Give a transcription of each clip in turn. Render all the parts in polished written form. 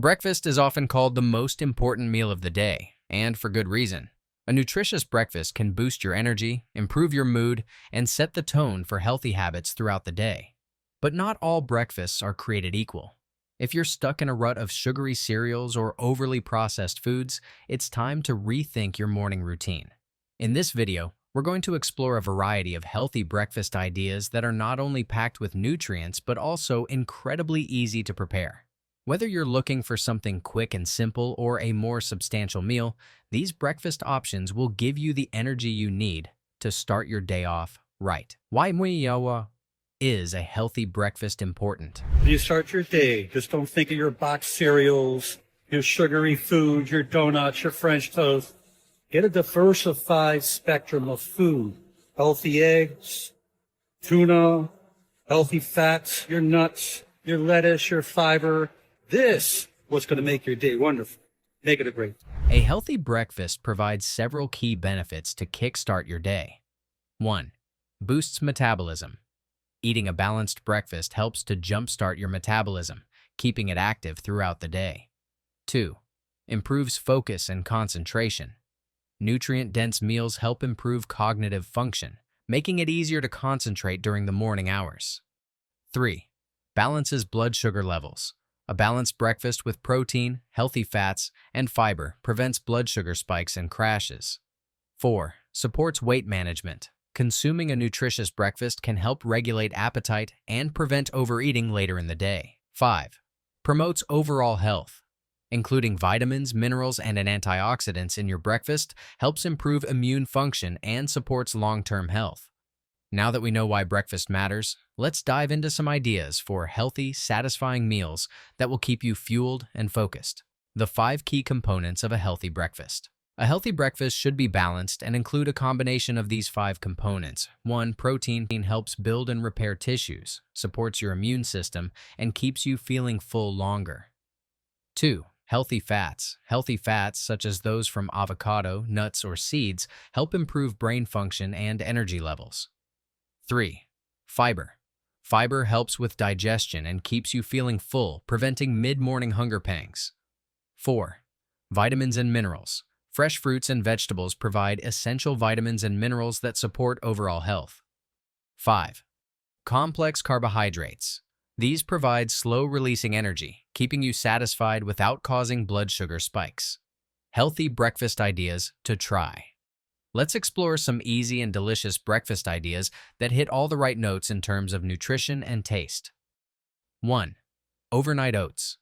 Breakfast is often called the most important meal of the day, and for good reason. A nutritious breakfast can boost your energy, improve your mood, and set the tone for healthy habits throughout the day. But not all breakfasts are created equal. If you're stuck in a rut of sugary cereals or overly processed foods, it's time to rethink your morning routine. In this video, we're going to explore a variety of healthy breakfast ideas that are not only packed with nutrients but also incredibly easy to prepare. Whether you're looking for something quick and simple or a more substantial meal, these breakfast options will give you the energy you need to start your day off right. Why is a healthy breakfast important? You start your day. Just don't think of your boxed cereals, your sugary foods, your donuts, your French toast. Get a diversified spectrum of food. Healthy eggs, tuna, healthy fats, your nuts, your lettuce, your fiber. This what's going to make your day wonderful. Make it a great day. A healthy breakfast provides several key benefits to kickstart your day. 1. Boosts metabolism. Eating a balanced breakfast helps to jumpstart your metabolism, keeping it active throughout the day. 2. Improves focus and concentration. Nutrient-dense meals help improve cognitive function, making it easier to concentrate during the morning hours. 3. Balances blood sugar levels. A balanced breakfast with protein, healthy fats, and fiber prevents blood sugar spikes and crashes. 4. Supports weight management. Consuming a nutritious breakfast can help regulate appetite and prevent overeating later in the day. 5. Promotes overall health. Including vitamins, minerals, and antioxidants in your breakfast helps improve immune function and supports long-term health. Now that we know why breakfast matters, let's dive into some ideas for healthy, satisfying meals that will keep you fueled and focused. The 5 key components of a healthy breakfast. A healthy breakfast should be balanced and include a combination of these 5 components. 1. Protein helps build and repair tissues, supports your immune system, and keeps you feeling full longer. 2. Healthy fats. Healthy fats, such as those from avocado, nuts, or seeds, help improve brain function and energy levels. 3. Fiber. Fiber helps with digestion and keeps you feeling full, preventing mid-morning hunger pangs. 4. Vitamins and minerals. Fresh fruits and vegetables provide essential vitamins and minerals that support overall health. 5. Complex carbohydrates. These provide slow-releasing energy, keeping you satisfied without causing blood sugar spikes. Healthy breakfast ideas to try. Let's explore some easy and delicious breakfast ideas that hit all the right notes in terms of nutrition and taste. 1. Overnight oats.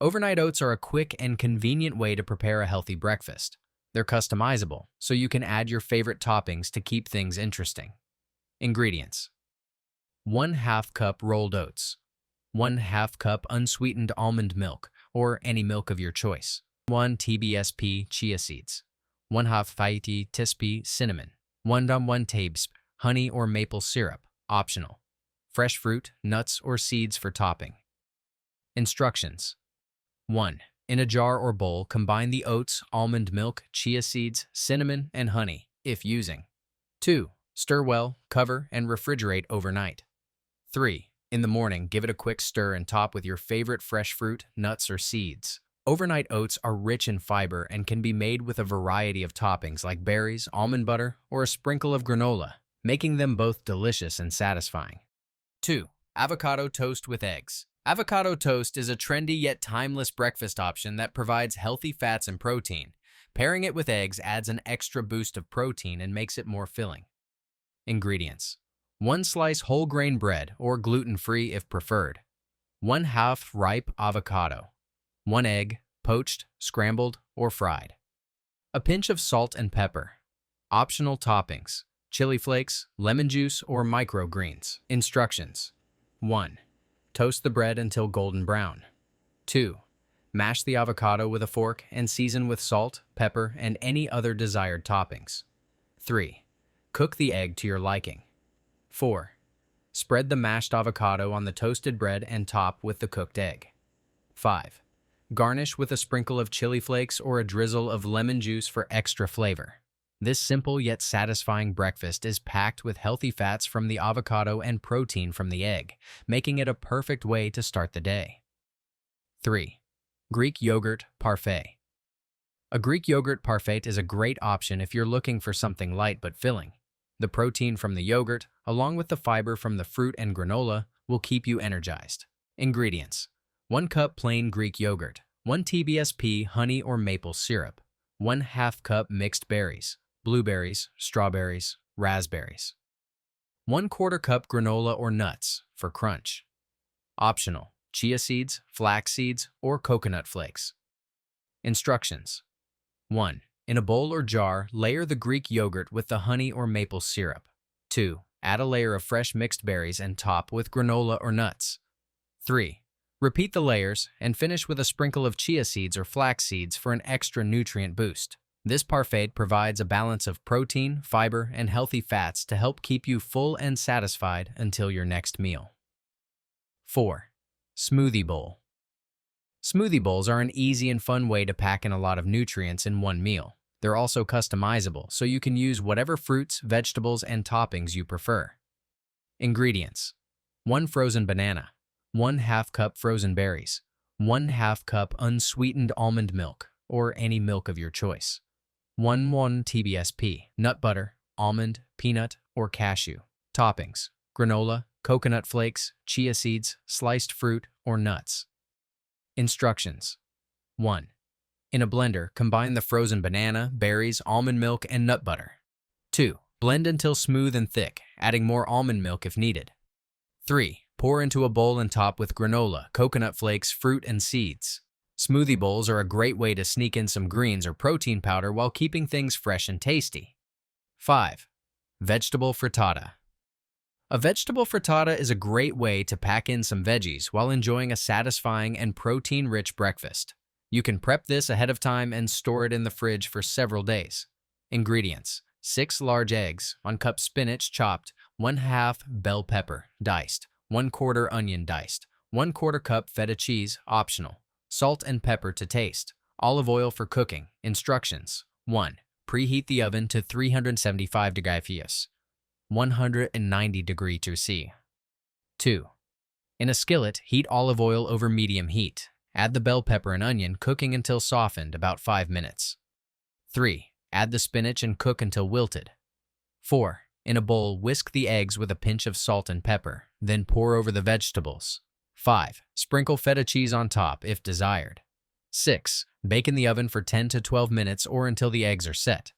Overnight oats are a quick and convenient way to prepare a healthy breakfast. They're customizable, so you can add your favorite toppings to keep things interesting. Ingredients. 1/2 cup rolled oats. 1/2 cup unsweetened almond milk, or any milk of your choice. 1 tablespoon chia seeds. 1/2 teaspoon cinnamon. 1 tablespoon honey or maple syrup, optional. Fresh fruit, nuts, or seeds for topping. Instructions. 1. In a jar or bowl, combine the oats, almond milk, chia seeds, cinnamon, and honey, if using. 2. Stir well, cover, and refrigerate overnight. 3. In the morning, give it a quick stir and top with your favorite fresh fruit, nuts, or seeds. Overnight oats are rich in fiber and can be made with a variety of toppings like berries, almond butter, or a sprinkle of granola, making them both delicious and satisfying. 2. Avocado toast with eggs. Avocado toast is a trendy yet timeless breakfast option that provides healthy fats and protein. Pairing it with eggs adds an extra boost of protein and makes it more filling. Ingredients. 1 slice whole grain bread or gluten-free if preferred. 1/2 ripe avocado. 1 egg, poached, scrambled, or fried. A pinch of salt and pepper. Optional toppings. Chili flakes, lemon juice, or microgreens. Instructions. 1. Toast the bread until golden brown. 2. Mash the avocado with a fork and season with salt, pepper, and any other desired toppings. 3. Cook the egg to your liking. 4. Spread the mashed avocado on the toasted bread and top with the cooked egg. 5. Garnish with a sprinkle of chili flakes or a drizzle of lemon juice for extra flavor. This simple yet satisfying breakfast is packed with healthy fats from the avocado and protein from the egg, making it a perfect way to start the day. 3. Greek yogurt parfait. A Greek yogurt parfait is a great option if you're looking for something light but filling. The protein from the yogurt, along with the fiber from the fruit and granola, will keep you energized. Ingredients: 1 cup plain Greek yogurt, 1 TBSP honey or maple syrup, 1/2 cup mixed berries, blueberries, strawberries, raspberries, 1/4 cup granola or nuts for crunch. Optional: chia seeds, flax seeds, or coconut flakes. Instructions: 1. In a bowl or jar, layer the Greek yogurt with the honey or maple syrup. 2. Add a layer of fresh mixed berries and top with granola or nuts. 3. Repeat the layers and finish with a sprinkle of chia seeds or flax seeds for an extra nutrient boost. This parfait provides a balance of protein, fiber, and healthy fats to help keep you full and satisfied until your next meal. 4. Smoothie bowl. Smoothie bowls are an easy and fun way to pack in a lot of nutrients in one meal. They're also customizable, so you can use whatever fruits, vegetables, and toppings you prefer. Ingredients: 1 frozen banana, 1/2 cup frozen berries, 1/2 cup unsweetened almond milk, or any milk of your choice, 1 TBSP, nut butter, almond, peanut, or cashew. Toppings: granola, coconut flakes, chia seeds, sliced fruit, or nuts. Instructions: 1. In a blender, combine the frozen banana, berries, almond milk, and nut butter. 2. Blend until smooth and thick, adding more almond milk if needed. 3. Pour into a bowl and top with granola, coconut flakes, fruit, and seeds. Smoothie bowls are a great way to sneak in some greens or protein powder while keeping things fresh and tasty. 5. Vegetable frittata. A vegetable frittata is a great way to pack in some veggies while enjoying a satisfying and protein-rich breakfast. You can prep this ahead of time and store it in the fridge for several days. Ingredients: 6 large eggs, 1 cup spinach chopped, 1/2 bell pepper diced, 1/4 onion diced, 1/4 cup feta cheese optional, salt and pepper to taste, olive oil for cooking. Instructions: 1. Preheat the oven to 375 degrees Celsius, 190 degrees C. 2. In a skillet, heat olive oil over medium heat. Add the bell pepper and onion, cooking until softened, about 5 minutes. 3. Add the spinach and cook until wilted. 4. In a bowl, whisk the eggs with a pinch of salt and pepper, then pour over the vegetables. 5. Sprinkle feta cheese on top if desired. 6. Bake in the oven for 10 to 12 minutes or until the eggs are set.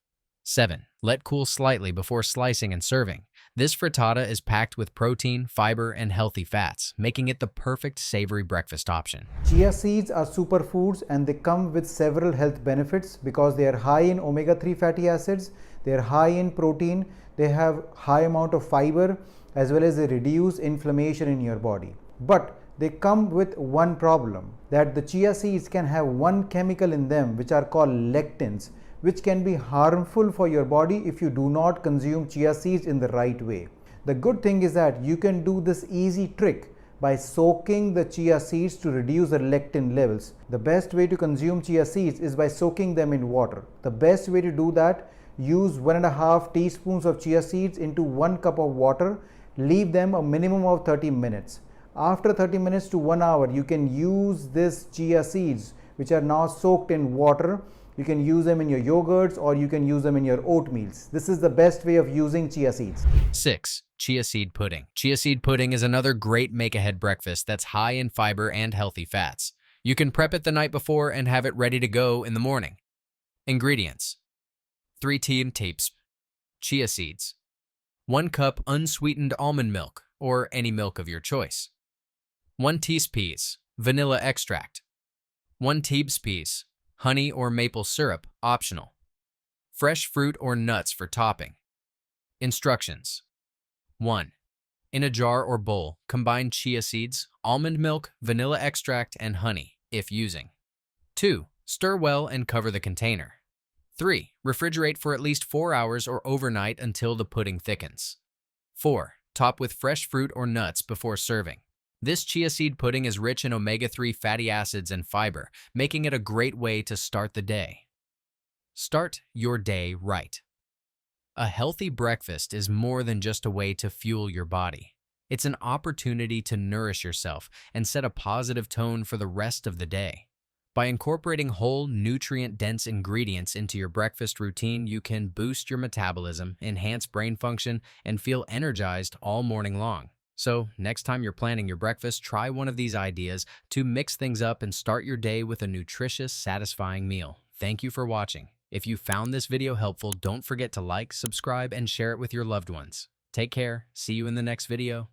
7. Let cool slightly before slicing and serving. This frittata is packed with protein, fiber, and healthy fats, making it the perfect savory breakfast option. Chia seeds are superfoods and they come with several health benefits because they are high in omega-3 fatty acids, they are high in protein, they have high amount of fiber, as well as they reduce inflammation in your body. But they come with one problem, that the chia seeds can have one chemical in them which are called lectins, which can be harmful for your body if you do not consume chia seeds in the right way. The good thing is that you can do this easy trick by soaking the chia seeds to reduce the lectin levels. The best way to consume chia seeds is by soaking them in water. The best way to do that, use 1.5 teaspoons of chia seeds into 1 cup of water. Leave them a minimum of 30 minutes. After 30 minutes to 1 hour, you can use this chia seeds which are now soaked in water. You can use them in your yogurts or you can use them in your oatmeals. This is the best way of using chia seeds. 6. Chia seed pudding. Chia seed pudding is another great make-ahead breakfast that's high in fiber and healthy fats. You can prep it the night before and have it ready to go in the morning. Ingredients: 3 teaspoons chia seeds, 1 cup unsweetened almond milk or any milk of your choice, 1 teaspoon vanilla extract, 1 teaspoon honey or maple syrup optional, fresh fruit or nuts for topping. Instructions: 1. In a jar or bowl, combine chia seeds, almond milk, vanilla extract, and honey, if using. 2. Stir well and cover the container. 3. Refrigerate for at least 4 hours or overnight until the pudding thickens. 4. Top with fresh fruit or nuts before serving. This chia seed pudding is rich in omega-3 fatty acids and fiber, making it a great way to start the day. Start your day right. A healthy breakfast is more than just a way to fuel your body. It's an opportunity to nourish yourself and set a positive tone for the rest of the day. By incorporating whole, nutrient-dense ingredients into your breakfast routine, you can boost your metabolism, enhance brain function, and feel energized all morning long. So, next time you're planning your breakfast, try one of these ideas to mix things up and start your day with a nutritious, satisfying meal. Thank you for watching. If you found this video helpful, don't forget to like, subscribe, and share it with your loved ones. Take care. See you in the next video.